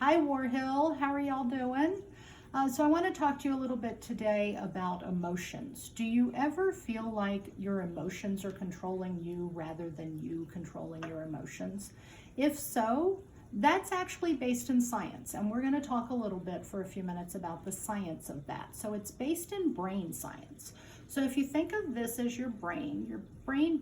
Hi Warhill, how are y'all doing? So I want to talk to you a little bit today about emotions. Do you ever feel like your emotions are controlling you rather than you controlling your emotions? If so, that's actually based in science, and we're going to talk a little bit for a few minutes about the science of that. So it's based in brain science. So if you think of this as your brain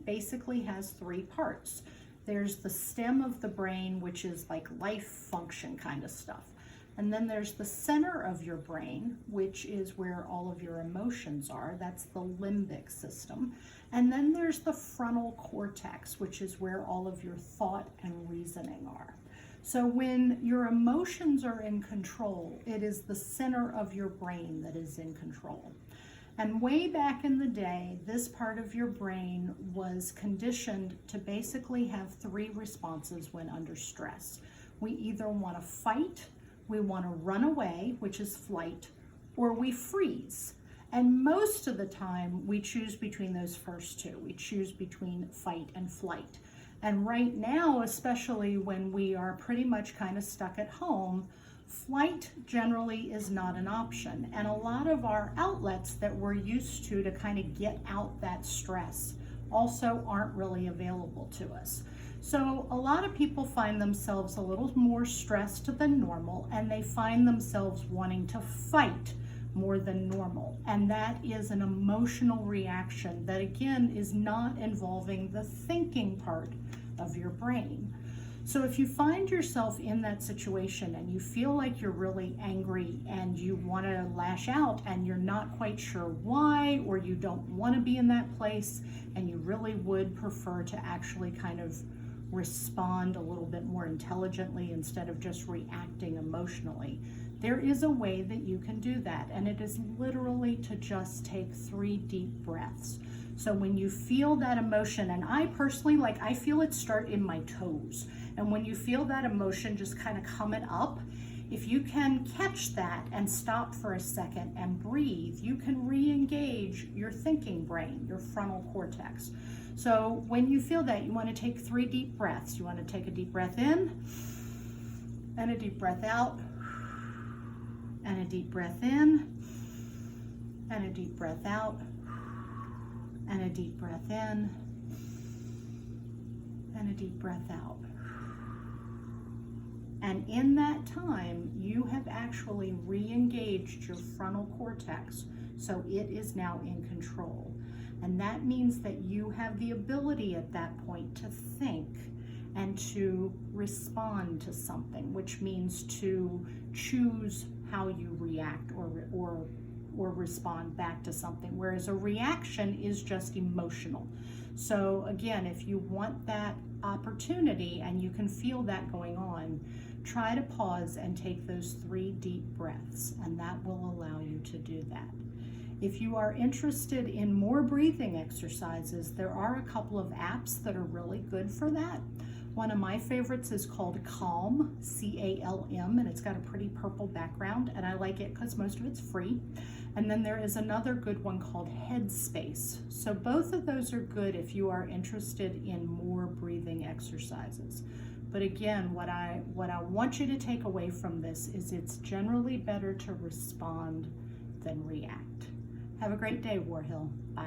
basically has three parts. There's the stem of the brain, which is like life function kind of stuff. And then there's the center of your brain, which is where all of your emotions are. That's the limbic system. And then there's the frontal cortex, which is where all of your thought and reasoning are. So when your emotions are in control, it is the center of your brain that is in control. And way back in the day, this part of your brain was conditioned to basically have three responses when under stress. We either want to fight, we want to run away, which is flight, or we freeze. And most of the time, we choose between those first two. We choose between fight and flight. And right now, especially when we are pretty much kind of stuck at home, flight generally is not an option, and a lot of our outlets that we're used to kind of get out that stress also aren't really available to us. So a lot of people find themselves a little more stressed than normal, and they find themselves wanting to fight more than normal, and that is an emotional reaction that again is not involving the thinking part of your brain. So if you find yourself in that situation and you feel like you're really angry and you want to lash out and you're not quite sure why, or you don't want to be in that place and you really would prefer to actually kind of respond a little bit more intelligently instead of just reacting emotionally, there is a way that you can do that, and it is literally to just take 3 deep breaths. So when you feel that emotion, and I personally, I feel it start in my toes. And when you feel that emotion just kind of coming up, if you can catch that and stop for a second and breathe, you can re-engage your thinking brain, your frontal cortex. So when you feel that, you want to take 3 deep breaths. You want to take a deep breath in, and a deep breath out, and a deep breath in, and a deep breath out, and a deep breath in, and a deep breath out. And in that time, you have actually re-engaged your frontal cortex, so it is now in control. And that means that you have the ability at that point to think and to respond to something, which means to choose how you react or respond back to something, whereas a reaction is just emotional. So again, if you want that opportunity and you can feel that going on, try to pause and take those 3 deep breaths, and that will allow you to do that. If you are interested in more breathing exercises, there are a couple of apps that are really good for that. One of my favorites is called Calm, C-A-L-M, and it's got a pretty purple background, and I like it because most of it's free. And then there is another good one called Headspace. So both of those are good if you are interested in more breathing exercises. But again, what I want you to take away from this is it's generally better to respond than react. Have a great day, Warhill. Bye.